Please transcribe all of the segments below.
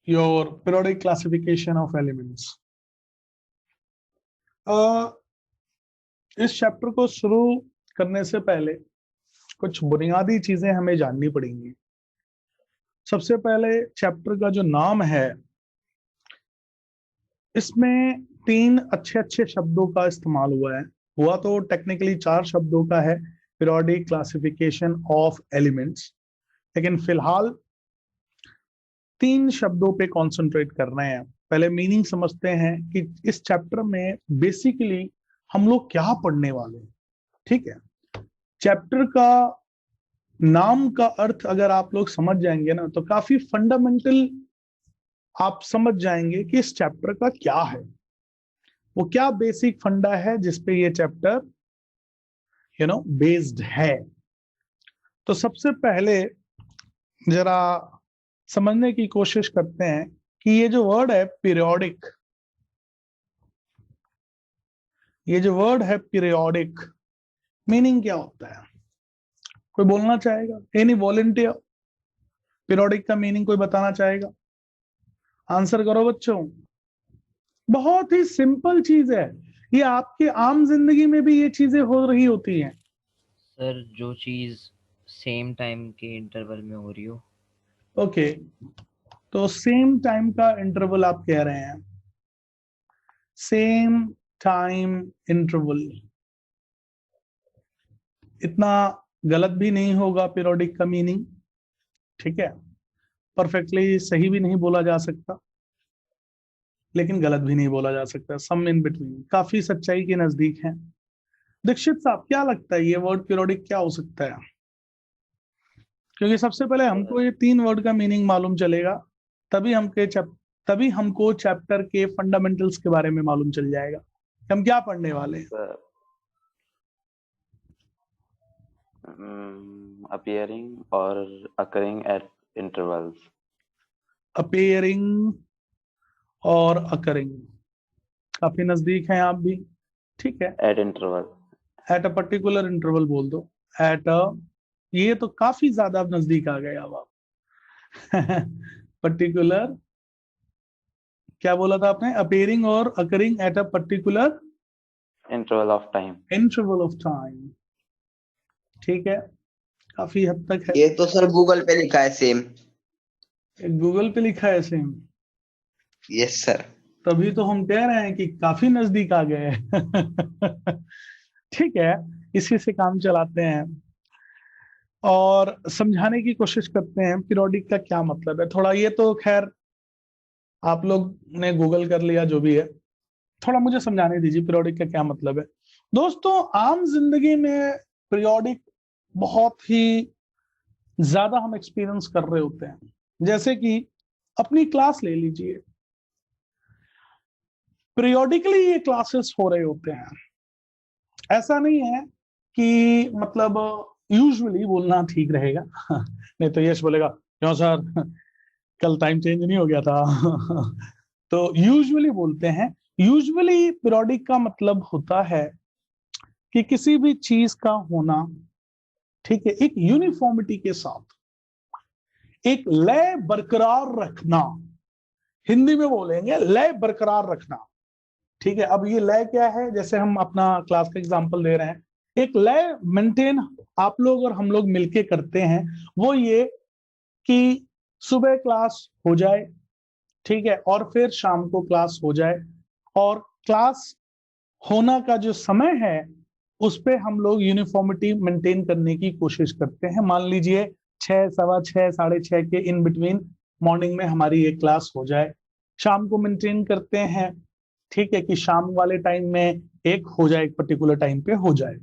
your periodic classification of elements. इस chapter को शुरू करने से पहले कुछ बुनियादी चीजें हमें जाननी पड़ेंगी। सबसे पहले चैप्टर का जो नाम है, इसमें 3 अच्छे शब्दों का इस्तेमाल हुआ तो टेक्निकली 4 शब्दों का है, पीरियोडिक क्लासिफिकेशन ऑफ एलिमेंट्स, लेकिन फिलहाल 3 शब्दों पे कॉन्सेंट्रेट कर रहे हैं। पहले मीनिंग समझते हैं कि इस चैप्टर में बेसिकली हम लोग क्या पढ़ने वाले हैं। ठीक है, चैप्टर का नाम का अर्थ अगर आप लोग समझ जाएंगे ना, तो काफी फंडामेंटल आप समझ जाएंगे कि इस चैप्टर का क्या है, वो क्या बेसिक फंडा है जिसपे ये चैप्टर बेस्ड है। तो सबसे पहले जरा समझने की कोशिश करते हैं कि ये जो वर्ड है पीरियोडिक, मीनिंग क्या होता है? कोई बोलना चाहेगा? Any volunteer? पीरियोडिक का मीनिंग कोई बताना चाहेगा? आंसर करो बच्चों। बहुत ही सिंपल चीज है, ये आपके आम जिंदगी में भी ये चीजें हो रही होती हैं। सर, जो चीज सेम टाइम के इंटरवल में हो रही हो। ओके, तो सेम टाइम का इंटरवल आप कह रहे हैं, सेम टाइम इंटरवल, इतना गलत भी नहीं होगा पीरियोडिक का मीनिंग। ठीक है, परफेक्टली सही भी नहीं बोला जा सकता, लेकिन गलत भी नहीं बोला जा सकता, सम इन बिटवीन, काफी सच्चाई के नजदीक है। दीक्षित साहब, क्या लगता है ये वर्ड पीरियोडिक क्या हो सकता है? क्योंकि सबसे पहले हमको ये 3 वर्ड का मीनिंग मालूम चलेगा, तभी हमको चैप्टर के फंडामेंटल्स के बारे में मालूम चल जाएगा हम क्या पढ़ने वाले हैं। appearing or occurring at intervals. Appearing और अकरिंग, काफी नजदीक हैं आप भी। ठीक है, At interval. At a particular interval बोल दो, एट अ, ये तो काफी ज्यादा नजदीक आ गए अब आप। पर्टिकुलर, क्या बोला था आपने? अपीयरिंग और occurring at a particular Interval of time. Interval of time. ठीक है, काफी हद तक है। ये तो सर गूगल पे लिखा है सेम। गूगल पे लिखा है सेम? Yes sir. तभी तो हम कह रहे हैं कि काफी नजदीक आ गए हैं। ठीक है, इसी से काम चलाते हैं और समझाने की कोशिश करते हैं पीरियोडिक का क्या मतलब है। थोड़ा ये तो खैर आप लोग ने गूगल कर लिया, जो भी है, थोड़ा मुझे समझाने दीजिए पीरियोडिक का क्या मतलब है। दोस्तों, आम जिंदगी में पीरियोडिक बहुत ही ज्यादा हम एक्सपीरियंस कर रहे होते हैं। जैसे कि अपनी क्लास ले लीजिए, पीरियोडिकली ये क्लासेस हो रहे होते हैं। ऐसा नहीं है कि मतलब यूजुअली बोलना ठीक रहेगा। नहीं तो यश बोलेगा क्यों सर, कल टाइम चेंज नहीं हो गया था। तो यूजुअली बोलते हैं। यूजुअली पीरियोडिक का मतलब होता है कि किसी भी चीज का होना, ठीक है, एक यूनिफॉर्मिटी के साथ, एक लय बरकरार रखना। हिंदी में बोलेंगे लय बरकरार रखना। ठीक है, अब ये लय क्या है? जैसे हम अपना क्लास का एग्जांपल दे रहे हैं, एक लय मेंटेन आप लोग और हम लोग मिलके करते हैं। वो ये कि सुबह क्लास हो जाए, ठीक है, और फिर शाम को क्लास हो जाए, और क्लास होना का जो समय है उस पे हम लोग यूनिफॉर्मिटी मेंटेन करने की कोशिश करते हैं। मान लीजिए 6, 6:15, 6:30 के इन बिटवीन मॉर्निंग में हमारी एक क्लास हो जाए। शाम को मेंटेन करते हैं, ठीक है, कि शाम वाले टाइम में एक हो जाए, एक पर्टिकुलर टाइम पे हो जाए।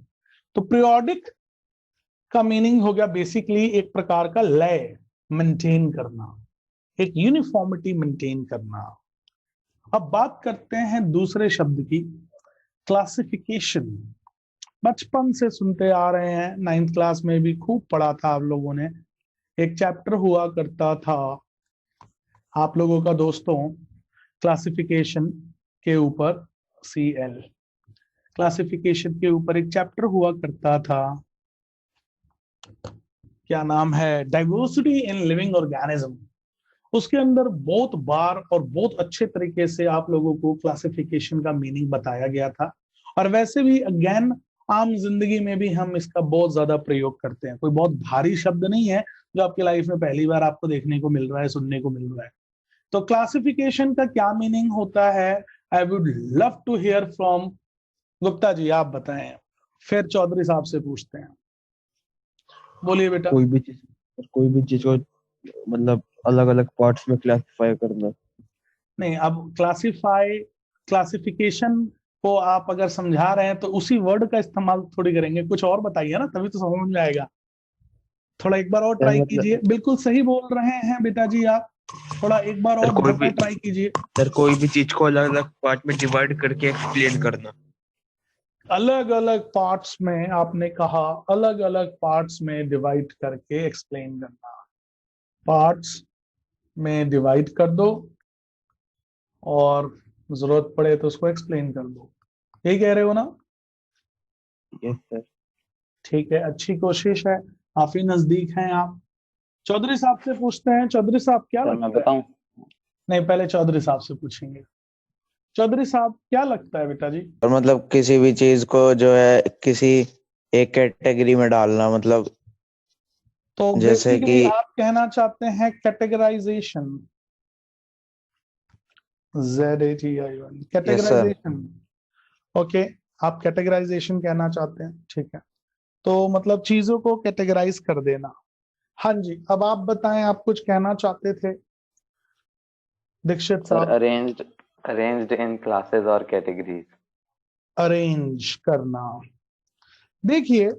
तो पीरियोडिक का मीनिंग हो गया बेसिकली एक प्रकार का लय मेंटेन करना, एक यूनिफॉर्मिटी मेंटेन करना। अब बात करते हैं दूसरे शब्द की, क्लासिफिकेशन। बचपन से सुनते आ रहे हैं, 9th क्लास में भी खूब पढ़ा था आप लोगों ने। एक चैप्टर हुआ करता था आप लोगों का दोस्तों, क्लासिफिकेशन के ऊपर, CL, क्लासिफिकेशन के ऊपर एक चैप्टर हुआ करता था, क्या नाम है? Diversity in living organism. उसके अंदर बहुत बार और बहुत अच्छे तरीके से आप लोगों को क्लासिफिकेशन का मीनिंग बताया गया था। और वैसे भी अगेन आम जिंदगी में भी हम इसका बहुत ज्यादा प्रयोग करते हैं, कोई बहुत भारी शब्द नहीं है जो आपकी लाइफ में पहली बार आपको देखने को मिल रहा है, सुनने को मिल रहा है। तो क्लासिफिकेशन का क्या मीनिंग होता है, I would love to hear from Gupta ji, आप बताएं, फिर चौधरी साहब से पूछते हैं। बोलिए बेटा। कोई भी चीज को मतलब अलग अलग पार्ट्स में क्लासिफाई करना। नहीं, अब क्लासिफिकेशन को आप अगर समझा रहे हैं तो उसी वर्ड का इस्तेमाल थोड़ी करेंगे, कुछ और बताइए ना, तभी तो समझ में आएगा। थोड़ा एक बार और ट्राई कीजिए। बिल्कुल सही बोल रहे हैं बेटा जी आप, थोड़ा एक बार और दोबारा ट्राई कीजिए। सर कोई भी चीज को अलग अलग पार्ट में डिवाइड करके एक्सप्लेन करना। अलग अलग पार्ट्स में, आपने कहा अलग अलग पार्ट्स में डिवाइड करके एक्सप्लेन करना। पार्ट्स में डिवाइड कर दो और जरूरत पड़े तो उसको एक्सप्लेन कर दो, यही कह रहे हो ना? Yes sir. ठीक है, अच्छी कोशिश है, काफी नजदीक हैं आप। चौधरी साहब से पूछते हैं। चौधरी साहब क्या सर लगता मैं है? बताऊं? नहीं, पहले चौधरी साहब से पूछेंगे। चौधरी साहब क्या लगता है बेटा जी? और मतलब किसी भी चीज को जो है किसी एक कैटेगरी में डालना, मतलब तो जैसे बेसिकली कि आप कहना चाहते हैं कैटेगराइजेशन, ZATI1 कैटेगराइजेशन। ओके, आप कैटेगराइजेशन कहना चाहते हैं, ठीक है। तो मतलब चीजों को कैटेगराइज कर देना। हाँ जी, अब आप बताएं, आप कुछ कहना चाहते थे दीक्षित सर साहब? अरेंज्ड इन क्लासेस और कैटेगरीज। अरेंज करना। देखिए,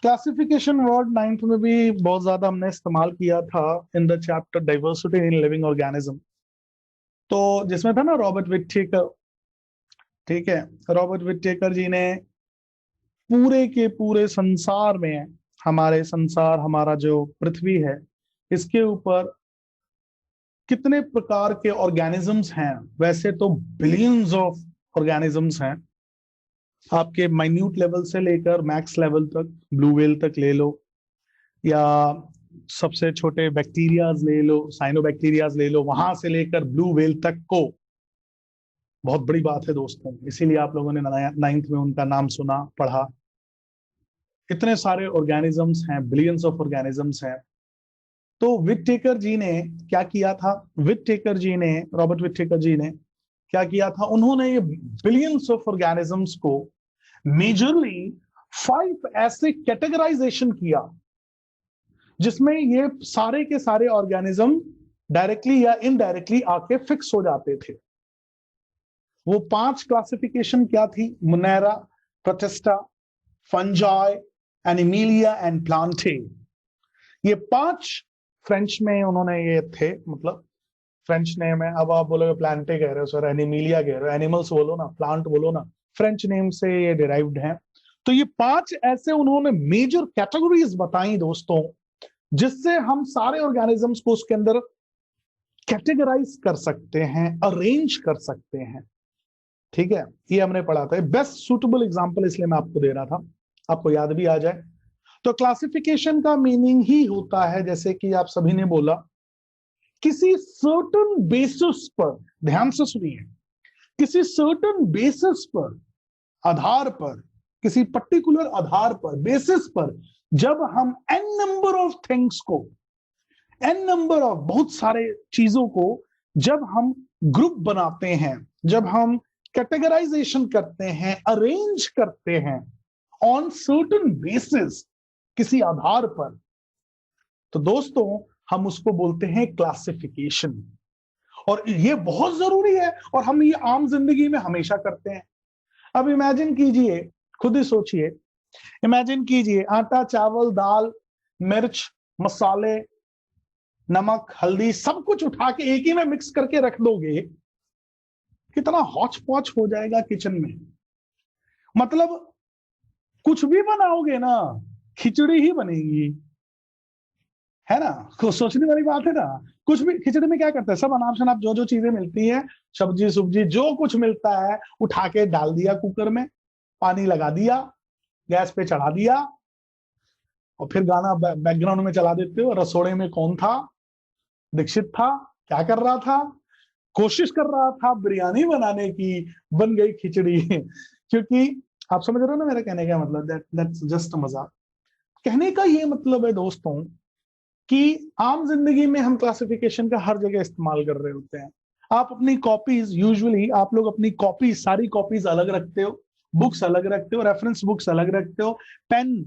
क्लासिफिकेशन वर्ड 9th में भी बहुत ज्यादा हमने इस्तेमाल किया था in the chapter diversity in living organism, तो जिसमें था ना रॉबर्ट विटेकर, ठीक है। रॉबर्ट विटेकर जी ने पूरे के पूरे संसार में, हमारे संसार, हमारा जो पृथ्वी है, इसके ऊपर कितने प्रकार के ऑर्गेनिजम्स हैं, वैसे तो बिलियंस ऑफ ऑर्गेनिजम्स हैं, आपके माइन्यूट लेवल से लेकर मैक्स लेवल तक, ब्लू व्हेल तक ले लो, या सबसे छोटे बैक्टीरियाज ले लो, साइनोबैक्टीरियाज ले लो, वहां से लेकर ब्लू व्हेल तक को। बहुत बड़ी बात है दोस्तों, इसीलिए आप लोगों ने 9th में उनका नाम सुना, पढ़ा। इतने सारे ऑर्गेनिजम्स हैं, बिलियंस ऑफ ऑर्गेनिजम्स हैं। तो विटेकर जी ने क्या किया था? विटेकर जी ने, रॉबर्ट विटेकर जी ने क्या किया था? उन्होंने ये बिलियंस ऑफ ऑर्गेनिजम्स को मेजरली 5 ऐसे कैटेगराइजेशन किया जिसमें ये सारे के सारे ऑर्गेनिज्म डायरेक्टली या इनडायरेक्टली आके फिक्स हो जाते थे। वो 5 क्लासिफिकेशन क्या थी? Monera, Protista, Fungi, Animalia and Plantae. ये 5 फ्रेंच में उन्होंने ये थे, मतलब फ्रेंच नेम है। अब आप बोलोगे प्लांटे कह रहे हो सर, एनिमिलिया कह रहे हो, एनिमल्स बोलो ना, प्लांट बोलो ना, फ्रेंच नेम से ये डिराइव्ड है। तो ये 5 ऐसे उन्होंने मेजर कैटेगरीज बताई दोस्तों, जिससे हम सारे ऑर्गेनिजम्स को उसके अंदर कैटेगराइज कर सकते हैं, अरेंज कर सकते हैं, ठीक है। ये हमने पढ़ा था। बेस्ट सूटेबल एग्जांपल इसलिए मैं आपको दे रहा था, आपको याद भी आ जाए। तो क्लासिफिकेशन का मीनिंग ही होता है, जैसे कि आप सभी ने बोला, किसी सर्टन बेसिस पर, ध्यान से सुनिए, किसी सर्टन बेसिस पर, आधार पर, किसी पर्टिकुलर आधार पर, बेसिस पर, जब हम एन नंबर ऑफ थिंग्स को, एन नंबर ऑफ बहुत सारे चीजों को जब हम ग्रुप बनाते हैं, जब हम कैटेगराइजेशन करते हैं, अरेंज करते हैं ऑन सर्टन बेसिस, किसी आधार पर, तो दोस्तों हम उसको बोलते हैं क्लासिफिकेशन। और ये बहुत जरूरी है, और हम ये आम जिंदगी में हमेशा करते हैं। अब इमेजिन कीजिए, खुद ही सोचिए, इमेजिन कीजिए, आटा, चावल, दाल, मिर्च, मसाले, नमक, हल्दी, सब कुछ उठा के एक ही में मिक्स करके रख दोगे, कितना हौच पौच हो जाएगा किचन में। मतलब कुछ भी बनाओगे ना, खिचड़ी ही बनेगी, है ना? सोचने वाली बात है ना। कुछ भी, खिचड़ी में क्या करते हैं, सब अनाप शनाप जो जो चीजें मिलती है, सब्जी सुब्जी जो कुछ मिलता है, उठा के डाल दिया कुकर में, पानी लगा दिया, गैस पे चढ़ा दिया, और फिर गाना बैकग्राउंड में चला देते हो, रसोड़े में कौन था? दीक्षित था, क्या कर रहा था? कोशिश कर रहा था बिरयानी बनाने की, बन गई खिचड़ी। क्योंकि आप समझ रहे हो ना मेरा कहने का मतलब, दैट्स जस्ट मजाक। कहने का ये मतलब है दोस्तों कि आम जिंदगी में हम क्लासिफिकेशन का हर जगह इस्तेमाल कर रहे होते हैं। आप अपनी कॉपीज, यूजुअली आप लोग अपनी कॉपीज, सारी कॉपीज अलग रखते हो, बुक्स अलग रखते हो, रेफरेंस बुक्स अलग रखते हो, pen,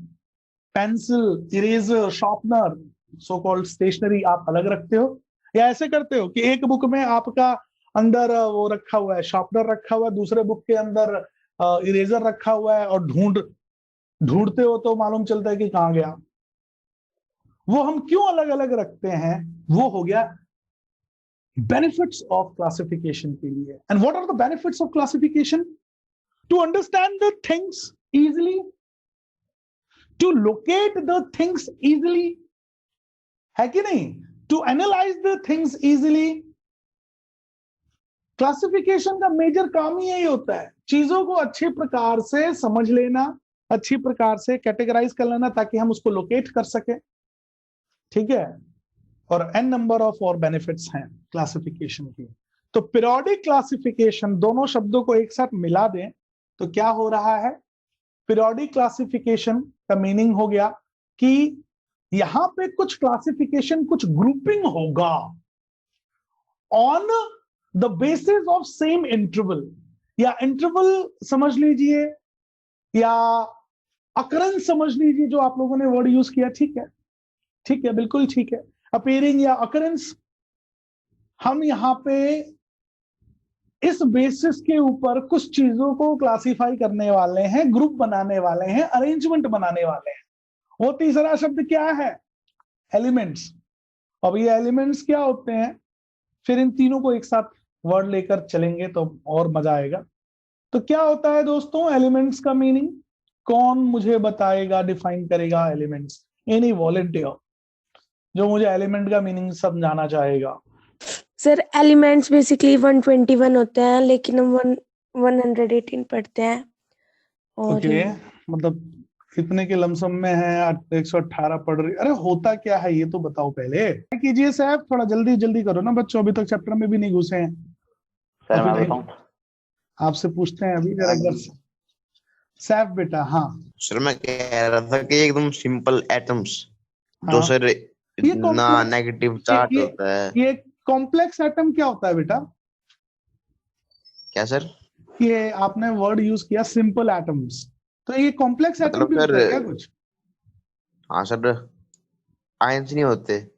pencil, eraser, sharpener, so called stationery आप अलग रखते हो। या ऐसे करते हो कि एक बुक में आपका अंदर वो रखा हुआ है, शार्पनर रखा हुआ है, दूसरे बुक के अंदर इरेजर रखा हुआ है, और ढूंढते हो तो मालूम चलता है कि कहां गया। वो हम क्यों अलग अलग रखते हैं? वो हो गया बेनिफिट्स ऑफ क्लासिफिकेशन के लिए। And what are the benefits of classification? To understand the things easily, to locate the things easily, है कि नहीं? To analyse the things easily. Classification का मेजर काम ही यही होता है, चीजों को अच्छे प्रकार से समझ लेना, अच्छी प्रकार से कैटेगराइज कर लेना, ताकि हम उसको लोकेट कर सके। ठीक है? और n नंबर ऑफ और बेनिफिट्स हैं क्लासिफिकेशन की। तो पीरियोडिक क्लासिफिकेशन, दोनों शब्दों को एक साथ मिला दें तो क्या हो रहा है? पीरियोडिक क्लासिफिकेशन का मीनिंग हो गया कि यहां पे कुछ क्लासिफिकेशन, कुछ ग्रुपिंग होगा on the basis of same interval, या इंटरवल समझ लीजिए, या अकरेंस समझ लीजिए, जो आप लोगों ने वर्ड यूज किया। ठीक है, ठीक है, बिल्कुल ठीक है। अपीयरिंग या अकरेंस, हम यहां पे इस बेसिस के ऊपर कुछ चीजों को क्लासिफाई करने वाले हैं, ग्रुप बनाने वाले हैं, अरेंजमेंट बनाने वाले हैं। वो तीसरा शब्द क्या है? एलिमेंट्स। अब ये एलिमेंट्स क्या होते हैं? फिर इन तीनों को एक साथ वर्ड लेकर चलेंगे तो और मजा आएगा। तो क्या होता है दोस्तों एलिमेंट्स का मीनिंग? कौन मुझे बताएगा, डिफाइन करेगा एलिमेंट्स? एनी वॉलंटियर जो मुझे एलिमेंट का मीनिंग समझाना चाहेगा। सर एलिमेंट्स बेसिकली 121 होते हैं, लेकिन हम 118 पढ़ते हैं। और ओके, मतलब कितने के लमसम में है? 118 पढ़ रही। अरे होता क्या है ये तो बताओ पहले। कीजिए साहब, थोड़ा जल्दी जल्दी करो ना बच्चों, अभी तक चैप्टर में भी नहीं घुसे हैं। सर मैं अभी बताऊं? आपसे पूछते हैं अभी जरा एक बार। सैफ बेटा, हाँ सर मैं कह रहा था कि एकदम सिंपल एटम्स, जो हाँ। सर ये इतना complex- नेगेटिव चार्ज ये- होता है। ये कॉम्प्लेक्स एटम क्या होता है बेटा? क्या सर? ये आपने वर्ड यूज किया सिंपल एटम्स, तो ये कॉम्प्लेक्स एटम मतलब भी होता है सर, क्या कुछ? हाँ सर, आयंस नहीं होते।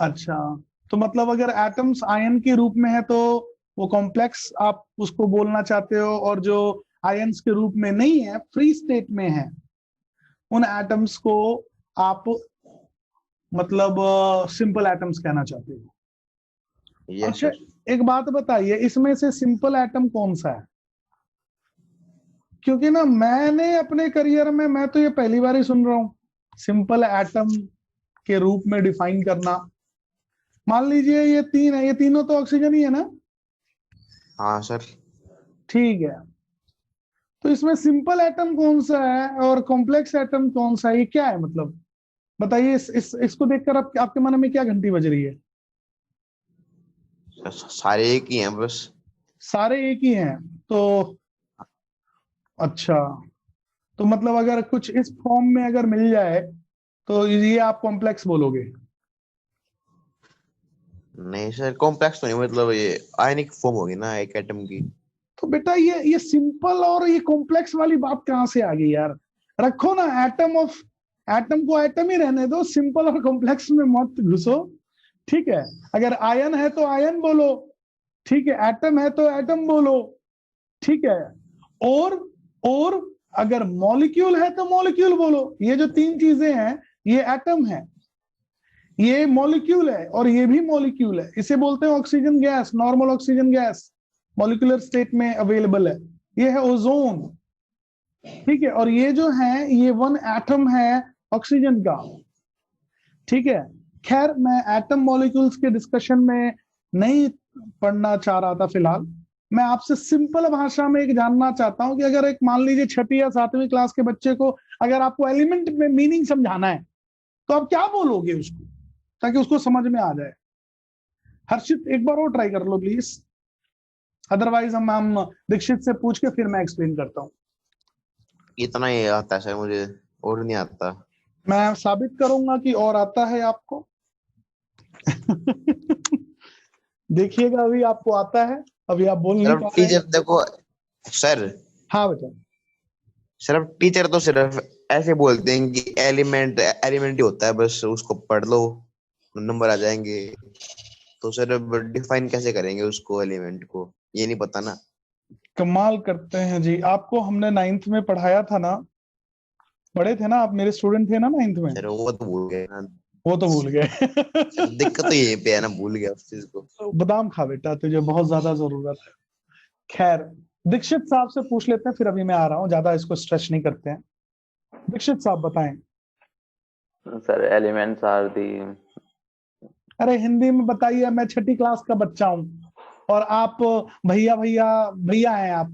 अच्छा, तो मतलब अगर एटम्स आयन के रूप में है तो वो कॉम्प्लेक्स आप उसको बोलना चाहते हो, और जो आयंस के रूप में नहीं है, फ्री स्टेट में है, उन एटम्स को आप मतलब सिंपल एटम्स कहना चाहते हो। यस अच्छा, सर। एक बात बताइए, इसमें से सिंपल एटम कौन सा है? क्योंकि ना मैंने अपने करियर में, मैं तो ये पहली बार ही सुन रहा हूं सिंपल एटम के रूप में डिफाइन करना। मान लीजिए ये तीन है, ये तीनों तो ऑक्सीजन ही है ना? हाँ सर। ठीक है, तो इसमें सिंपल एटम कौन सा है और कॉम्प्लेक्स एटम कौन सा है? ये क्या है मतलब? बताइए, इसको देखकर आपके मन में क्या घंटी बज रही है? सारे एक ही हैं बस। सारे एक ही हैं तो अच्छा, तो मतलब अगर कुछ इस फॉर्म में अगर मिल जाए तो ये आप कॉम्प्लेक्स बोलोगे? नहीं सर, कॉम्प्लेक्स तो नहीं, मतलब ये आयनिक फॉर्म होगी ना एक एटम की। तो बेटा ये सिंपल और ये कॉम्प्लेक्स वाली बात कहां से आ गई यार? रखो ना एटम को एटम ही रहने दो, सिंपल और कॉम्प्लेक्स में मत घुसो। ठीक है, अगर आयन है तो आयन बोलो, ठीक है, एटम है तो एटम बोलो, ठीक है, और अगर मॉलिक्यूल है तो मॉलिक्यूल बोलो। ये जो तीन चीजें हैं, ये एटम है, ये मॉलिक्यूल है, और ये भी मॉलिक्यूल है। इसे बोलते हैं oxygen gas, normal oxygen gas molecular state में अवेलेबल है। ये है ओजोन, ठीक है, और ये जो है ये वन एटम है ऑक्सीजन का। ठीक है, खैर मैं एटम मॉलिक्यूल्स के डिस्कशन में नहीं पढ़ना चाह रहा था फिलहाल। मैं आपसे सिंपल भाषा में एक जानना चाहता हूं कि अगर एक मान लीजिए 6वीं या 7वीं क्लास के बच्चे को अगर आपको एलिमेंट में मीनिंग समझाना है तो आप क्या बोलोगे उसको, ताकि उसको समझ में आ जाए? हर्षित एक बार और ट्राई कर लो प्लीज, अदरवाइज हम दीक्षित से पूछ के फिर मैं एक्सप्लेन करता हूँ। इतना ही आता है सर मुझे, और नहीं आता। मैं साबित करूंगा कि और आता है आपको। देखिएगा अभी आपको आता है, अभी आप बोल नहीं सर पा रहे हैं। टीचर देखो सर, हाँ बेटा, सिर्फ टीचर तो सिर्फ ऐसे बोलते हैं कि एलिमेंट एलिमेंट ही होता है, बस उसको पढ़ लो नंबर आ जाएंगे। तो सर डिफाइन कैसे करेंगे उसको, एलिमेंट को, ये नहीं पता ना। कमाल करते हैं जी। आपको हमने 9th में पढ़ाया था ना, पढ़े थे ना आप, मेरे स्टूडेंट थे ना 9th में। सर वो तो भूल गए ना। वो तो भूल गए। सर दिक्कत तो यही पे है ना, भूल गया उस चीज को। बादाम खा बेटा, तुझे बहुत ज्यादा जरूरत है। खैर, दीक्षित साहब से पूछ लेते हैं, फिर अभी मैं आ रहा हूँ, ज्यादा इसको स्ट्रेच नहीं करते हैं। दीक्षित साहब बताएं। सर एलिमेंट्स आर दी, अरे हिंदी में बताइए, मैं 6ठी क्लास का बच्चा हूँ और आप भैया भैया भैया हैं आप।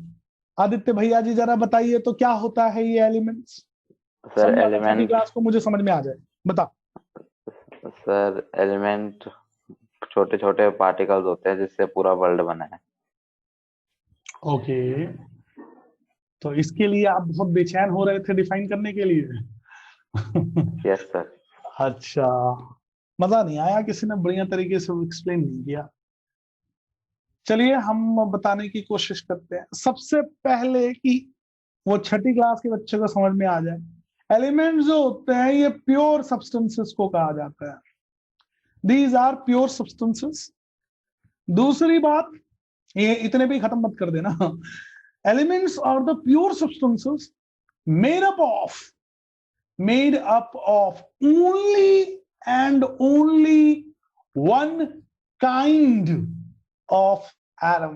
आदित्य भैया जी जरा बताइए तो क्या होता है ये एलिमेंट्स। सर समझा, 6ठी एलिमेंट, क्लास को मुझे समझ में आ जाए, बता। सर एलिमेंट छोटे छोटे पार्टिकल्स होते हैं जिससे पूरा वर्ल्ड बना है। ओके, तो इसके लिए आप बहुत बेचैन हो रहे थे डिफाइन करने के लिए। Yes sir. अच्छा, मजा नहीं आया, किसी ने बढ़िया तरीके से एक्सप्लेन नहीं किया। चलिए हम बताने की कोशिश करते हैं। सबसे पहले कि वो 6ठी क्लास के बच्चे को समझ में आ जाए, एलिमेंट्स जो होते हैं ये प्योर सब्सटेंसेस को कहा जाता है। These are pure substances. दूसरी बात, ये इतने भी खत्म मत कर देना। Elements are the pure substances made up of only and only one kind of atom.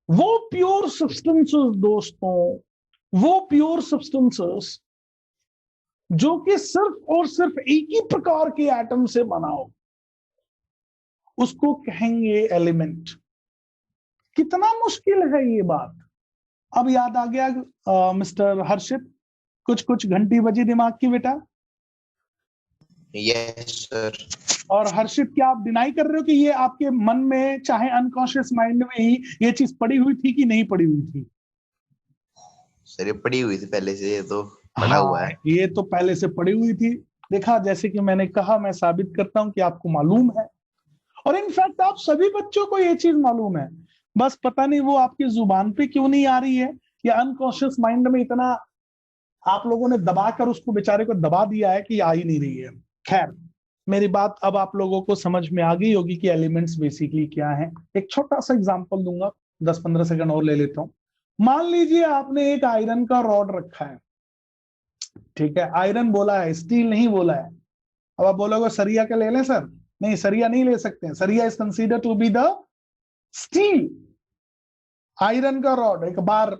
वो प्योर सब्सटेंसेस दोस्तों, वो प्योर सब्सटेंसेस जो कि सिर्फ और सिर्फ एक ही प्रकार के एटम से बना हो, उसको कहेंगे एलिमेंट। कितना मुश्किल है ये बात। अब याद आ गया मिस्टर हर्षित, कुछ घंटी बजी दिमाग की बेटा। Yes sir. और हर्षित, क्या आप डिनाई कर रहे हो कि ये आपके मन में, चाहे अनकॉन्शियस माइंड में ही ये चीज पड़ी हुई थी कि नहीं पड़ी हुई थी? सर ये पड़ी हुई थी पहले से, ये तो पड़ा हुआ है। ये तो पहले से पड़ी हुई थी। देखा, जैसे कि मैंने कहा, मैं साबित करता हूं कि आपको मालूम है, और इनफैक्ट आप सभी बच्चों को ये चीज मालूम है, बस पता नहीं वो आपकी जुबान पे क्यों नहीं आ रही है, या अनकॉन्शियस माइंड में इतना आप लोगों ने दबाकर उसको बेचारे को दबा दिया है कि आ ही नहीं रही है। खैर, मेरी बात अब आप लोगों को समझ में आ गई होगी कि एलिमेंट्स बेसिकली क्या है। एक छोटा सा एग्जांपल दूंगा, 10-15 सेकंड और ले लेता हूं। मान लीजिए आपने एक आयरन का रॉड रखा है, ठीक है, आयरन बोला है, स्टील नहीं बोला है। अब आप बोलोगे सरिया के ले लें सर? नहीं, सरिया नहीं ले सकते हैं। सरिया is consider to be the steel. Iron का रॉड, एक बार,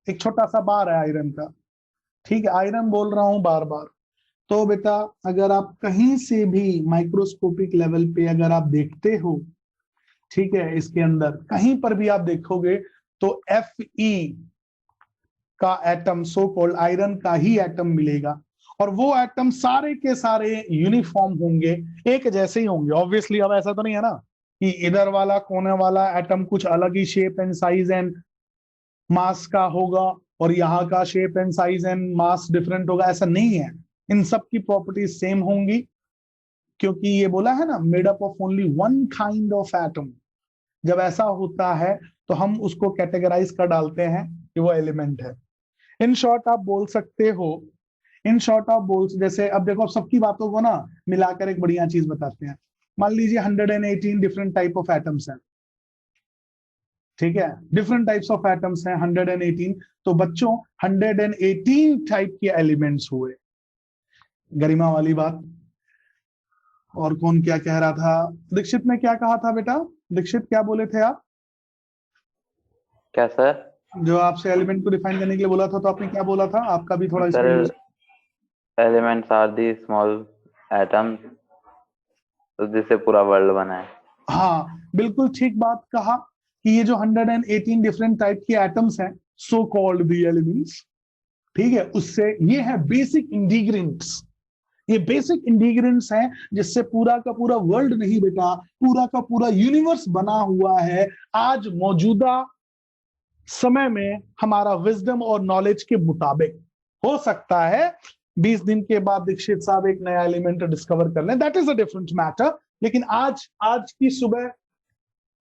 एक छोटा सा बार है आयरन का, ठीक है, आयरन बोल रहा हूं बार बार। तो बेटा अगर आप कहीं से भी माइक्रोस्कोपिक लेवल पे अगर आप देखते हो, ठीक है, इसके अंदर कहीं पर भी आप देखोगे तो Fe का एटम, सो कॉल्ड आयरन का ही एटम मिलेगा, और वो एटम सारे के सारे यूनिफॉर्म होंगे, एक जैसे ही होंगे। ऑब्वियसली अब ऐसा तो नहीं है ना कि इधर वाला कोने वाला एटम कुछ अलग ही shape and size and mass का होगा और यहाँ का shape and size and mass different होगा, ऐसा नहीं है। इन सब की प्रॉपर्टीज सेम होंगी, क्योंकि ये बोला है ना, made up of only one kind of atom. जब ऐसा होता है तो हम उसको कैटेगराइज कर डालते हैं कि वो एलिमेंट है। इन शॉर्ट आप बोल सकते हो, इन शॉर्ट आप बोल, जैसे अब देखो, अब सबकी बातों को ना मिलाकर एक बढ़िया चीज बताते हैं। मान लीजिए 118 डिफरेंट टाइप ऑफ एटम्स हैं, ठीक है, डिफरेंट टाइप्स ऑफ एटम्स हैं 118। तो बच्चों 118 टाइप के एलिमेंट्स हुए, गरिमा वाली बात। और कौन क्या कह रहा था? दीक्षित ने क्या कहा था बेटा? दीक्षित क्या बोले थे आप? क्या सर? जो आपसे एलिमेंट को डिफाइन करने के लिए बोला था, तो आपने क्या बोला था? आपका भी थोड़ा सर इसमें elements are the small atoms, तो जिससे पूरा वर्ल्ड बना है। हाँ, बिल्कुल ठीक बात कहा कि ये जो 118 डिफरेंट टाइप के एटम्स हैं, सो कॉल्ड दी एलिमेंट्स, ठीक है, उससे ये है बेसिक इंग्रेडिएंट्स, ये बेसिक इंग्रेडिएंट्स हैं जिससे पूरा का पूरा वर्ल्ड नहीं बेटा, पूरा का पूरा यूनिवर्स बना हुआ है। आज मौजूदा समय में हमारा विजडम और नॉलेज के मुताबिक हो सकता है 20 दिन के बाद दीक्षित साहब एक नया एलिमेंट डिस्कवर कर लें, that is a different matter. लेकिन आज की सुबह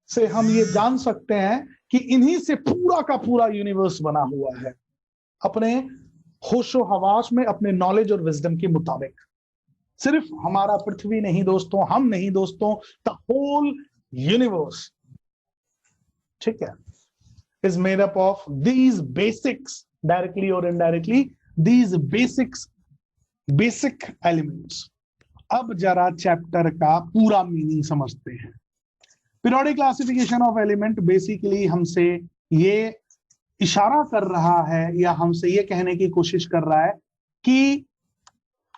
से हम ये जान सकते हैं कि इन्हीं से पूरा का पूरा यूनिवर्स बना हुआ है, अपने होशो हवास में, अपने नॉलेज और विजडम के मुताबिक। सिर्फ हमारा पृथ्वी नहीं दोस्तों, हम नहीं दोस्तों, द होल यूनिवर्स, ठीक है, is made up of these basics, directly or indirectly, these basic elements. अब जरा चैप्टर का पूरा मीनिंग समझते हैं। Periodic classification of element basically हमसे ये इशारा कर रहा है या हमसे ये कहने की कोशिश कर रहा है कि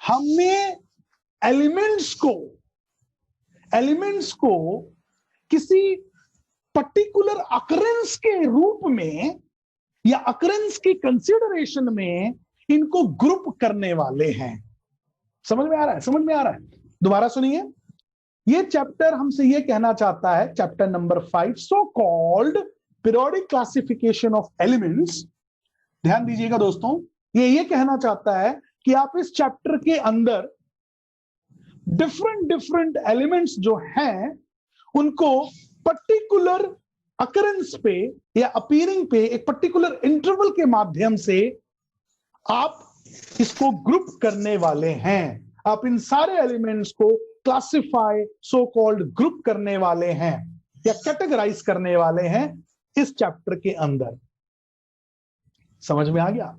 हमें एलिमेंट्स को किसी पर्टिकुलर अकरेंस के रूप में या अकरेंस की कंसिडरेशन में इनको ग्रुप करने वाले हैं। समझ में आ रहा है? दोबारा सुनिए, ये चैप्टर हमसे ये कहना चाहता है, chapter number 5, so called periodic classification of elements. ध्यान दीजिएगा दोस्तों, ये कहना चाहता है कि आप इस चैप्टर के अंदर डिफरेंट एलिमेंट्स जो हैं उनको पर्टिकुलर अकरेंस पे या अपीयरिंग पे एक पर्टिकुलर इंटरवल के माध्यम से आप इसको ग्रुप करने वाले हैं। आप इन सारे एलिमेंट्स को क्लासिफाई, सो कॉल्ड ग्रुप करने वाले हैं या कैटेगराइज करने वाले हैं इस चैप्टर के अंदर। समझ में आ गया?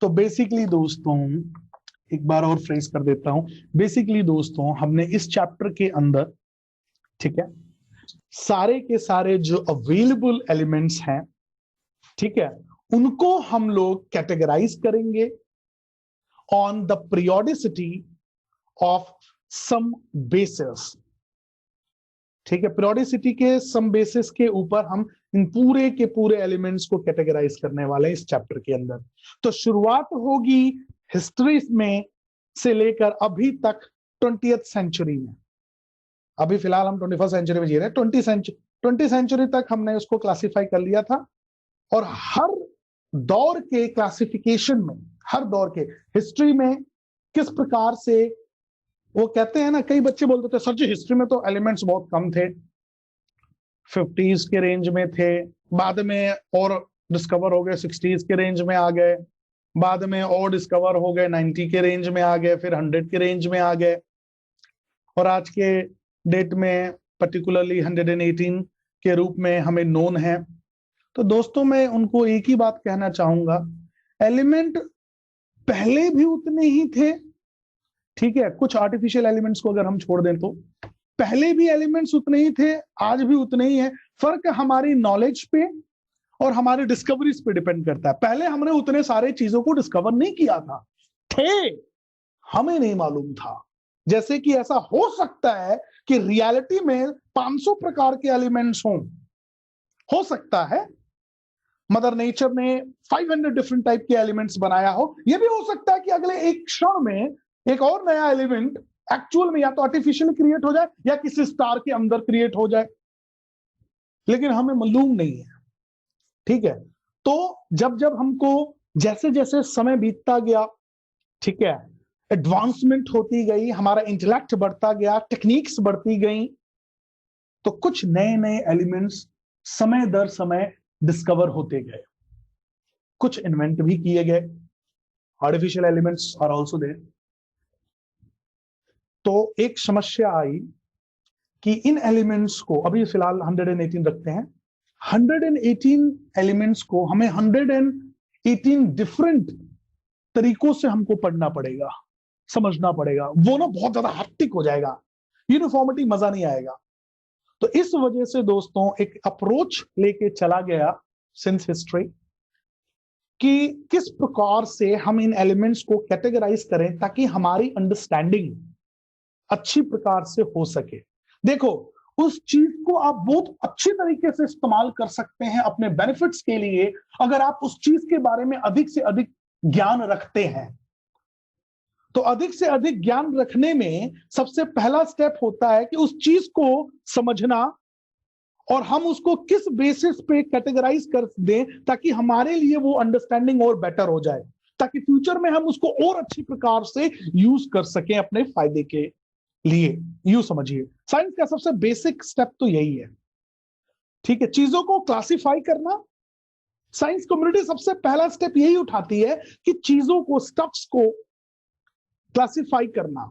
तो बेसिकली दोस्तों, एक बार और फ्रेज कर देता हूं, बेसिकली दोस्तों हमने इस चैप्टर के अंदर, ठीक है, सारे के सारे जो अवेलेबल एलिमेंट्स हैं, ठीक है, उनको हम लोग कैटेगराइज करेंगे on the periodicity of some basis. ठीक है, पीरियोडिसिटी के सम बेसिस के ऊपर हम इन पूरे के पूरे एलिमेंट्स को कैटेगराइज करने वाले हैं इस चैप्टर के अंदर। तो शुरुआत होगी हिस्ट्री में से लेकर अभी तक 20th सेंचुरी में। अभी फिलहाल हम 21st सेंचुरी में जी रहे हैं, 20th सेंचुरी तक हमने उसको क्लासिफाई कर लिया था। और हर दौर के क्लासिफिकेशन में, हर दौर के हिस्ट्री में किस प्रकार से, वो कहते हैं ना, कई बच्चे बोलते थे सर जी हिस्ट्री में तो एलिमेंट्स बहुत कम थे, 50s के रेंज में थे, बाद में और डिस्कवर हो गए 60s के रेंज में आ गए, बाद में और डिस्कवर हो गए 90 के रेंज में आ गए, फिर 100 के रेंज में आ गए, और आज के डेट में पर्टिकुलरली 118 के रूप में हमें नोन है। तो दोस्तों मैं उनको एक ही बात कहना चाहूंगा, एलिमेंट पहले भी उतने ही थे, ठीक है, कुछ आर्टिफिशियल एलिमेंट्स को अगर हम छोड़ दें तो पहले भी एलिमेंट्स उतने ही थे, आज भी उतने ही है। फर्क हमारी नॉलेज पे और हमारे डिस्कवरीज पे डिपेंड करता है। पहले हमने उतने सारे चीजों को डिस्कवर नहीं किया था, थे, हमें नहीं मालूम था। जैसे कि ऐसा हो सकता है कि रियलिटी में 500 प्रकार के एलिमेंट्स हो सकता है मदर नेचर ने 500 डिफरेंट टाइप के एलिमेंट्स बनाया हो। यह भी हो सकता है कि अगले एक क्षण में एक और नया एलिमेंट एक्चुअल में या तो आर्टिफिशियल क्रिएट हो जाए या किसी स्टार के अंदर क्रिएट हो जाए, लेकिन हमें मालूम नहीं है। ठीक है, तो जब हमको जैसे जैसे समय बीतता गया, ठीक है, एडवांसमेंट होती गई, हमारा इंटेलेक्ट बढ़ता गया, टेक्निक्स बढ़ती गई, तो कुछ नए नए एलिमेंट्स समय दर समय डिस्कवर होते गए, कुछ इन्वेंट भी किए गए। Artificial elements are also there. तो एक समस्या आई कि इन एलिमेंट्स को, अभी फिलहाल 118 रखते हैं, 118 एलिमेंट्स को हमें 118 डिफरेंट तरीकों से हमको पढ़ना पड़ेगा, समझना पड़ेगा। वो ना बहुत ज्यादा हैक्टिक हो जाएगा, यूनिफॉर्मिटी, मजा नहीं आएगा। तो इस वजह से दोस्तों एक अप्रोच लेके चला गया सिंस हिस्ट्री कि किस प्रकार से हम इन एलिमेंट्स को कैटेगराइज करें ताकि हमारी अंडरस्टैंडिंग अच्छी प्रकार से हो सके। देखो, उस चीज को आप बहुत अच्छी तरीके से इस्तेमाल कर सकते हैं अपने बेनिफिट्स के लिए अगर आप उस चीज के बारे में अधिक से अधिक ज्ञान रखते हैं। तो अधिक से अधिक ज्ञान रखने में सबसे पहला स्टेप होता है कि उस चीज को समझना और हम उसको किस बेसिस पे कैटेगराइज कर दें ताकि हमारे लिए वो अंडरस्टैंडिंग और बेटर हो जाए, ताकि फ्यूचर में हम उसको और अच्छी प्रकार से यूज कर सकें अपने फायदे के लिए। यूं समझिए, साइंस का सबसे बेसिक स्टेप तो यही है, ठीक है, चीजों को क्लासिफाई करना। साइंस कम्युनिटी सबसे पहला स्टेप यही उठाती है कि चीजों को, स्टफ्स को क्लासिफाई करना,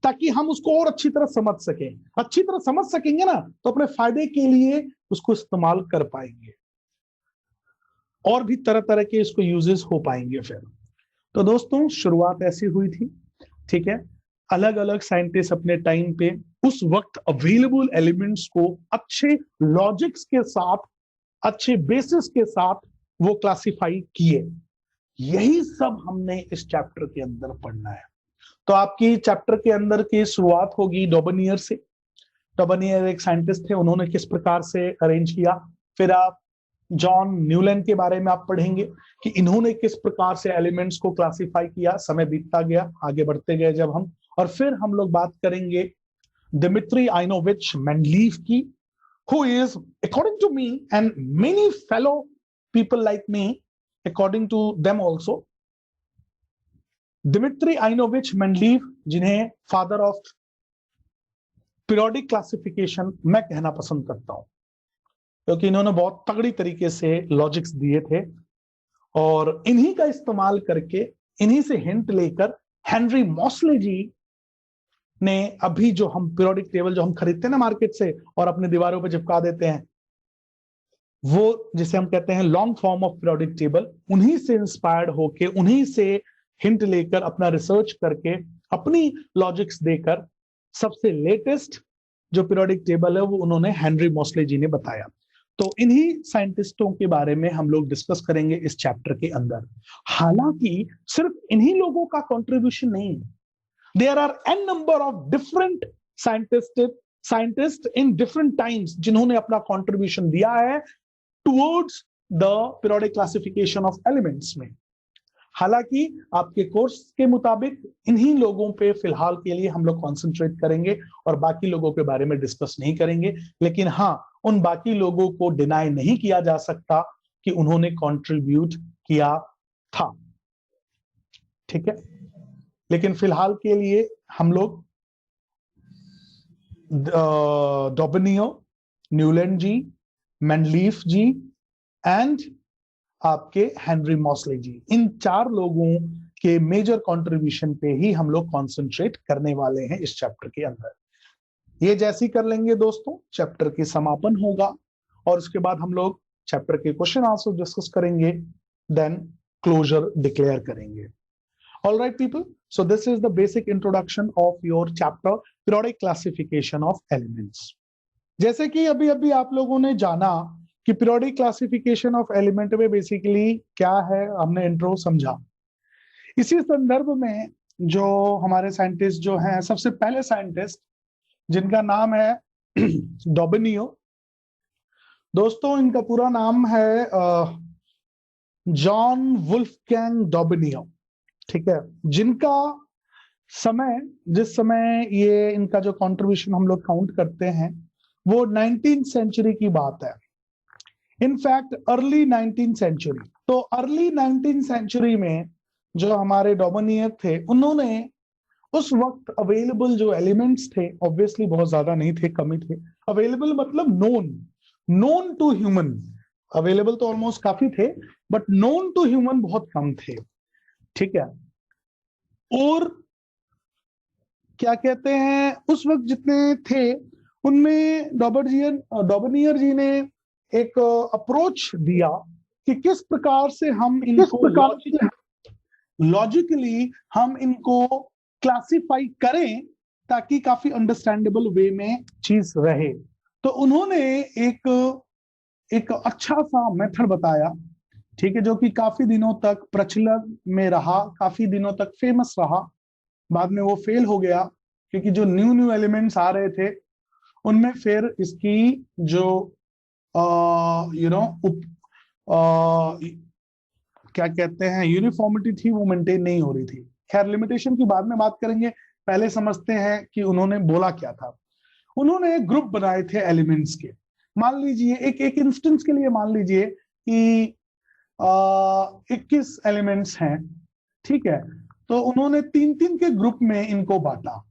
ताकि हम उसको और अच्छी तरह समझ सकें। अच्छी तरह समझ सकेंगे ना तो अपने फायदे के लिए उसको इस्तेमाल कर पाएंगे और भी तरह तरह के इसको यूजेस हो पाएंगे फिर। तो दोस्तों शुरुआत ऐसी हुई थी, ठीक है, अलग अलग साइंटिस्ट अपने टाइम पे उस वक्त अवेलेबल एलिमेंट्स को अच्छे लॉजिक्स के साथ, अच्छे बेसिस के साथ वो क्लासिफाई किए। यही सब हमने इस चैप्टर के अंदर पढ़ना है। तो आपकी चैप्टर के अंदर की शुरुआत होगी डॉबनियर से। डॉबनियर एक साइंटिस्ट थे, उन्होंने किस प्रकार से अरेंज किया। फिर आप जॉन न्यूलैंड के बारे में आप पढ़ेंगे कि इन्होंने किस प्रकार से एलिमेंट्स को क्लासिफाई किया। समय बीतता गया, आगे बढ़ते गए जब हम, और फिर हम लोग बात करेंगे दिमित्री आइनोविच मेंडलीव की, who is according to me and many fellow people like me, according to them also, Dmitri Ivanovich Mendeleev, जिन्हें फादर ऑफ पीरियोडिक क्लासिफिकेशन मैं कहना पसंद करता हूं, क्योंकि इन्होंने बहुत तगड़ी तरीके से लॉजिक्स दिए थे और इन्हीं का इस्तेमाल करके, इन्हीं से हिंट लेकर हेनरी मॉसले जी ने अभी जो हम पीरियोडिक टेबल जो हम खरीदते हैं ना मार्केट से और अपने दीवारों पर चिपका देते हैं, वो जिसे हम कहते हैं long form of periodic table, उन्हीं से इंस्पायर्ड होके, उन्हीं से हिंट लेकर, अपना रिसर्च करके, अपनी लॉजिक्स देकर सबसे लेटेस्ट जो पीरियोडिक टेबल है वो उन्होंने हेनरी मॉसले जी ने बताया। तो इन्हीं साइंटिस्टों के बारे में हम लोग डिस्कस करेंगे इस चैप्टर के अंदर। हालांकि सिर्फ इन्हीं लोगों का कंट्रीब्यूशन नहीं है, there are n number of different scientists in different times जिन्होंने अपना contribution दिया है towards the periodic classification of elements में। हालांकि आपके कोर्स के मुताबिक इन्हीं लोगों पे फिलहाल के लिए हम लोग कॉन्सेंट्रेट करेंगे और बाकी लोगों के बारे में डिस्कस नहीं करेंगे, लेकिन हाँ, उन बाकी लोगों को डिनाई नहीं किया जा सकता कि उन्होंने कंट्रीब्यूट किया था, ठीक है। लेकिन फिलहाल के लिए हम लोग Dobereiner, Newland ji, Mendeleev ji and आपके हेनरी मॉसले जी, इन चार लोगों के मेजर कंट्रीब्यूशन पे ही हम लोग कॉन्सेंट्रेट करने वाले हैं इस चैप्टर के अंदर। ये जैसे ही कर लेंगे दोस्तों, चैप्टर की समापन होगा और उसके बाद हम लोग चैप्टर के क्वेश्चन आंसर डिस्कस करेंगे, देन क्लोजर डिक्लेयर करेंगे। All right, people. So this is the basic introduction of your chapter, periodic classification of elements. जैसे कि अभी आप लोगों ने जाना कि periodic classification of element में basically क्या है, हमने इंट्रो समझा। इसी संदर्भ में जो हमारे साइंटिस्ट जो हैं, सबसे पहले साइंटिस्ट जिनका नाम है डॉबनियो। दोस्तों इनका पूरा नाम है जॉन वुल्फगैंग डॉबनियो, ठीक है, जिनका समय, जिस समय ये इनका जो कंट्रीब्यूशन हम लोग काउंट करते हैं वो 19th सेंचुरी की बात है, इनफैक्ट अर्ली 19th सेंचुरी। तो अर्ली 19th सेंचुरी में जो हमारे डॉबनियर थे, उन्होंने उस वक्त अवेलेबल जो एलिमेंट्स थे, ऑब्वियसली बहुत ज्यादा नहीं थे, कम ही थे। अवेलेबल मतलब नोन टू ह्यूमन, अवेलेबल तो ऑलमोस्ट काफी थे, बट नोन टू ह्यूमन बहुत कम थे, ठीक है। और क्या कहते हैं, उस वक्त जितने थे उनमें डॉबनियर जी ने एक अप्रोच दिया कि किस प्रकार से हम इनको लॉजिकली हम इनको क्लासिफाई करें ताकि काफी अंडरस्टैंडेबल वे में चीज रहे। तो उन्होंने एक अच्छा सा मेथड बताया, ठीक है, जो कि काफी दिनों तक प्रचलन में रहा, काफी दिनों तक फेमस रहा। बाद में वो फेल हो गया क्योंकि जो न्यू एलिमेंट्स आ रहे थे उनमें फिर इसकी जो क्या कहते हैं यूनिफॉर्मिटी थी वो मेंटेन नहीं हो रही थी। खैर लिमिटेशन की बाद में बात करेंगे, पहले समझते हैं कि उन्होंने बोला क्या था। उन्होंने ग्रुप बनाए थे एलिमेंट्स के। मान लीजिए एक इंस्टेंस के लिए मान लीजिए कि 21 एलिमेंट्स हैं, ठीक है, तो उन्होंने 3-3 के ग्रुप में इनको बांटा।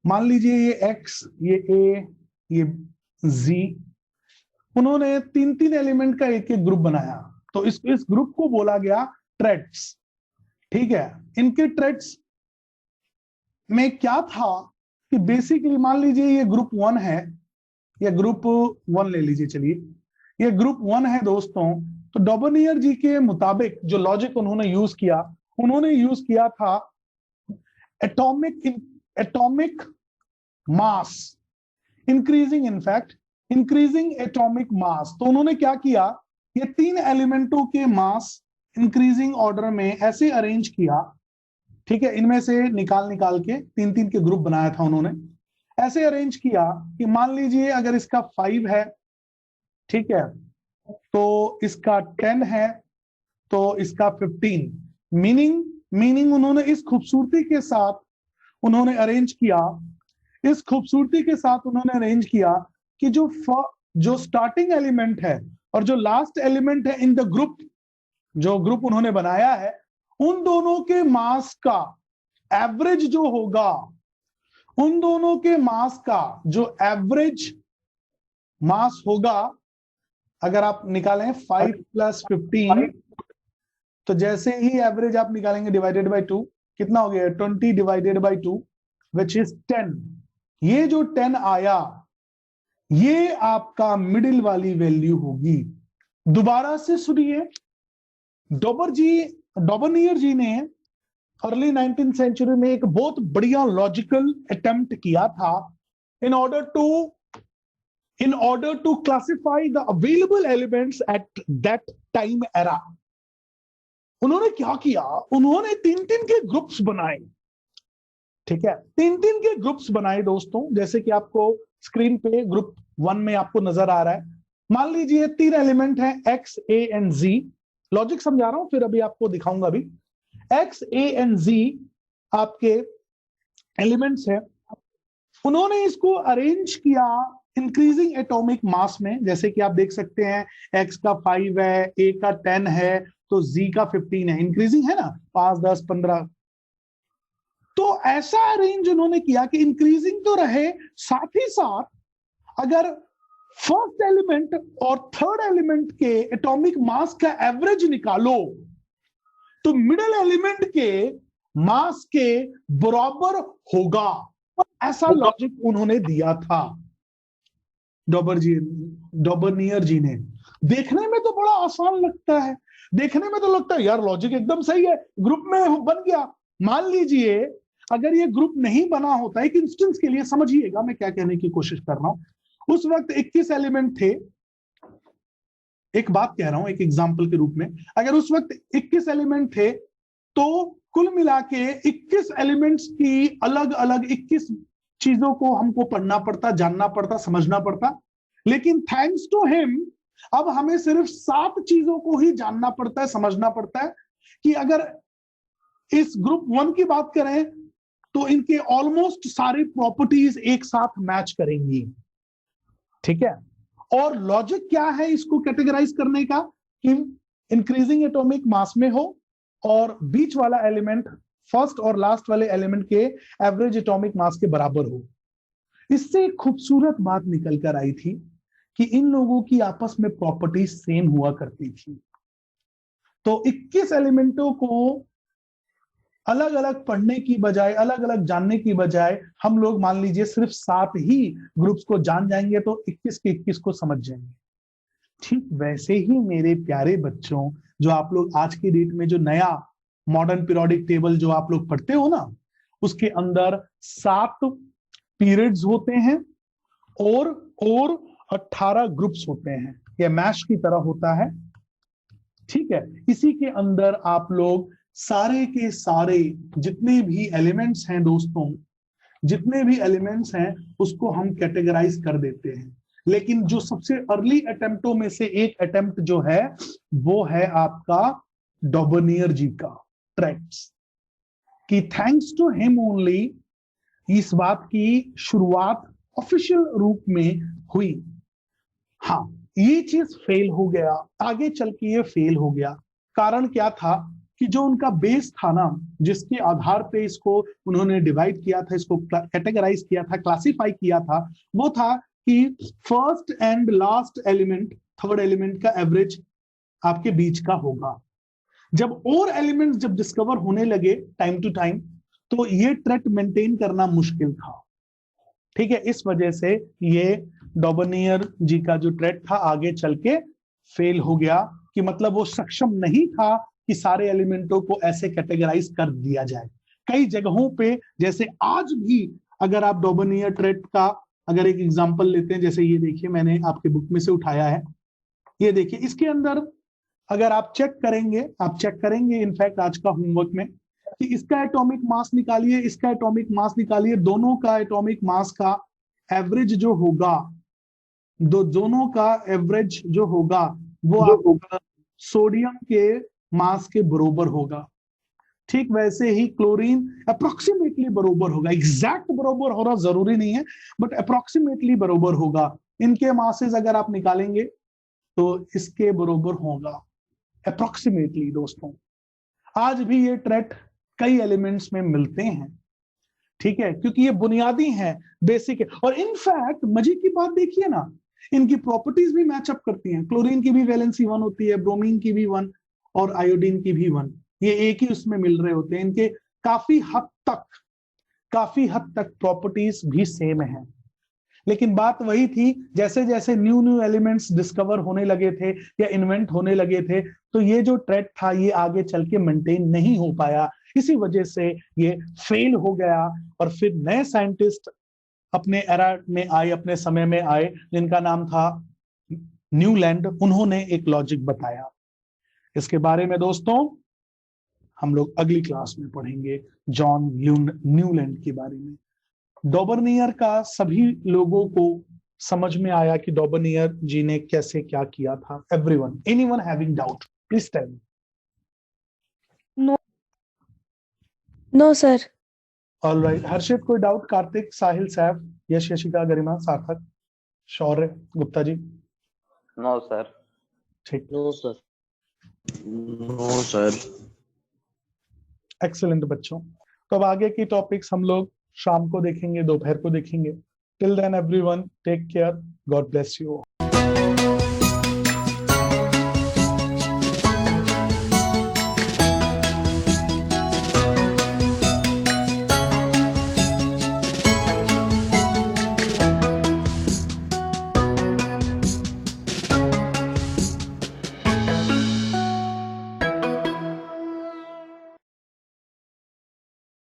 मान लीजिए ये x, ये a, ये z, उन्होंने 3-3 एलिमेंट का एक ग्रुप बनाया, तो इस ग्रुप को बोला गया ट्रेड्स। ठीक है, इनके ट्रेड्स में क्या था कि बेसिकली मान लीजिए ये ग्रुप 1 है, या ग्रुप 1 ले लीजिए, चलिए ये ग्रुप 1 है दोस्तों। तो डॉबनियर जी के मुताबिक जो लॉजिक उन्होंने यूज किया था atomic mass increasing atomic mass. तो उन्होंने क्या किया, ये 3 एलिमेंटों के मास इंक्रीजिंग ऑर्डर में ऐसे अरेंज किया, ठीक है, इनमें से निकाल के 3-3 के ग्रुप बनाया था उन्होंने। ऐसे अरेंज किया कि मान लीजिए अगर इसका 5 है, ठीक है, तो इसका 10 है, तो इसका 15। मीनिंग उन्होंने इस खूबसूरती के साथ उन्होंने अरेंज किया कि जो स्टार्टिंग एलिमेंट है और जो लास्ट एलिमेंट है इन द ग्रुप, जो ग्रुप उन्होंने बनाया है, उन दोनों के मास का एवरेज जो होगा, उन दोनों के मास का जो एवरेज मास होगा, अगर आप निकालें 5 + 15, तो जैसे ही एवरेज आप निकालेंगे डिवाइडेड बाय 2, कितना हो गया 20 डिवाइडेड बाय 2 विच इज 10। ये जो 10 आया, ये आपका मिडिल वाली वैल्यू होगी। दोबारा से सुनिए, डॉबनियर जी ने अर्ली 19th सेंचुरी में एक बहुत बढ़िया लॉजिकल अटेम्प्ट किया था in order to classify the available elements at that time era। उन्होंने क्या किया, उन्होंने 3-3 के ग्रुप्स बनाए, ठीक है, 3-3 के ग्रुप्स बनाए दोस्तों, जैसे कि आपको स्क्रीन पे ग्रुप 1 में आपको नजर आ रहा है। मान लीजिए 3 एलिमेंट हैं x, a and z। Logic समझा रहा हूं, फिर अभी आपको दिखाऊंगा भी। x, a and z आपके एलिमेंट्स हैं। उन्होंने इसको अरेंज किया इंक्रीजिंग एटॉमिक मास में, जैसे कि आप देख सकते हैं x का 5 है, a का 10 है, तो z का 15 है। इंक्रीजिंग है ना, 5, 10, 15। तो ऐसा अरेंज उन्होंने किया कि इंक्रीजिंग तो रहे, साथ ही साथ अगर फर्स्ट एलिमेंट और थर्ड एलिमेंट के एटॉमिक मास का एवरेज निकालो तो मिडिल एलिमेंट के मास के बराबर होगा। ऐसा लॉजिक उन्होंने दिया था डॉबनियर जी ने। देखने में तो बड़ा आसान लगता है, देखने में तो लगता है यार लॉजिक एकदम सही है, ग्रुप में बन गया। मान लीजिए अगर ये ग्रुप नहीं बना होता, एक इंस्टेंस के लिए समझिएगा मैं क्या कहने की कोशिश कर रहा हूं। उस वक्त 21 एलिमेंट थे, एक बात कह रहा हूं एक एग्जांपल के रूप में, अगर उस वक्त 21 एलिमेंट थे तो कुल मिला के 21 एलिमेंट्स की अलग अलग 21 चीजों को हमको पढ़ना पड़ता, जानना पड़ता, समझना पड़ता। लेकिन थैंक्स टू हिम अब हमें सिर्फ 7 चीजों को ही जानना पड़ता है, समझना पड़ता है कि अगर इस ग्रुप 1 की बात करें तो इनके ऑलमोस्ट सारी प्रॉपर्टीज एक साथ मैच करेंगी, ठीक है। और लॉजिक क्या है इसको कैटेगराइज करने का, कि इंक्रीजिंग एटॉमिक मास में हो और बीच वाला एलिमेंट फर्स्ट और लास्ट वाले एलिमेंट के एवरेज एटॉमिक मास के बराबर हो। इससे एक खूबसूरत बात निकल कर आई थी कि इन लोगों की आपस में प्रॉपर्टी सेम हुआ करती थी। तो 21 एलिमेंटों को अलग अलग पढ़ने की बजाय, अलग अलग जानने की बजाय हम लोग मान लीजिए सिर्फ 7 ही ग्रुप्स को जान जाएंगे तो 21 के 21 को समझ जाएंगे। ठीक वैसे ही मेरे प्यारे बच्चों, जो आप लोग आज की डेट में जो नया मॉडर्न पीरियोडिक टेबल जो आप लोग पढ़ते हो ना, उसके अंदर 7 पीरियड्स होते हैं और 18 ग्रुप्स होते हैं। यह मैश की तरह होता है, ठीक है। इसी के अंदर आप लोग सारे के सारे जितने भी एलिमेंट्स हैं दोस्तों, जितने भी एलिमेंट्स हैं उसको हम कैटेगराइज कर देते हैं। लेकिन जो सबसे अर्ली अटेम्प्टों में से एक अटेम्प्ट जो है वो है आपका डॉबनियर जी का ट्रैक्ट्स। कि थैंक्स टू हिम ओनली इस बात की शुरुआत ऑफिशियल रूप में हुई। हाँ, ये चीज फेल हो गया, आगे चल के ये फेल हो गया। कारण क्या था कि जो उनका बेस था ना, जिसके आधार पे इसको उन्होंने डिवाइड किया था, इसको कैटेगराइज किया था, क्लासिफाई किया था, वो था कि first and last element, third element का एवरेज आपके बीच का होगा। जब और एलिमेंट्स जब डिस्कवर होने लगे टाइम टू टाइम, तो ये ट्रेट मेंटेन करना मुश्किल था। ठीक है, इस वजह से ये डॉबर्नियर जी का जो ट्रेट था आगे चल के फेल हो गया, कि मतलब वो सक्षम नहीं था कि सारे एलिमेंटों को ऐसे कैटेगराइज कर दिया जाए। कई जगहों पे, जैसे आज भी अगर आप डॉबर्नियर ट्रेट का अगर एक एग्जांपल लेते हैं, जैसे ये देखिए मैंने आपके बुक में से उठाया है, ये देखिए इसके अंदर अगर आप चेक करेंगे इनफैक्ट आज का होमवर्क में, कि इसका एटॉमिक मास निकालिए, इसका एटॉमिक मास निकालिए, दोनों का एटॉमिक मास का एवरेज जो होगा, दोनों का एवरेज जो होगा वो आपका सोडियम के मास के बराबर होगा। ठीक वैसे ही क्लोरीन अप्रोक्सीमेटली बराबर होगा, एग्जैक्ट बराबर होना जरूरी नहीं है, बट अप्रोक्सीमेटली बराबर होगा। इनके मासेस अगर आप निकालेंगे तो इसके बराबर होगा अप्रोक्सीमेटली। दोस्तों, आज भी ये ट्रेट कई एलिमेंट्स में मिलते हैं, ठीक है, क्योंकि ये बुनियादी है, बेसिक है। और इनफैक्ट मजे की बात देखिए ना, इनकी प्रॉपर्टीज भी मैचअप करती हैं। क्लोरीन की भी वैलेंसी 1 होती है, ब्रोमीन की भी 1 और आयोडीन की भी 1, ये एक ही उसमें मिल रहे होते हैं। इनके काफी हद तक प्रॉपर्टीज भी सेम है। लेकिन बात वही थी, जैसे जैसे न्यू एलिमेंट्स डिस्कवर होने लगे थे या इन्वेंट होने लगे थे, तो ये जो ट्रेड था ये आगे चल के मेंटेन नहीं हो पाया। इसी वजह से ये फेल हो गया। और फिर नए साइंटिस्ट अपने एरा में आए, अपने समय में आए, जिनका नाम था न्यूलैंड। उन्होंने एक लॉजिक बताया। इसके बारे में दोस्तों हम लोग अगली क्लास में पढ़ेंगे, जॉन न्यूलैंड के बारे में। डॉबर्नियर का सभी लोगों को समझ में आया कि डॉबर्नियर जी ने कैसे क्या किया था। Anyone having doubt please tell me. No sir. Alright, Harshit कोई doubt? Kartik, Sahil, Saif, Yash, Yashika, Garima, Sarthak, Shaurya, Gupta ji? No sir. ठीक, नो सर। एक्सीलेंट बच्चों। तो अब आगे की टॉपिक्स हम लोग शाम को देखेंगे, दोपहर को देखेंगे। Till then everyone take care, God bless you.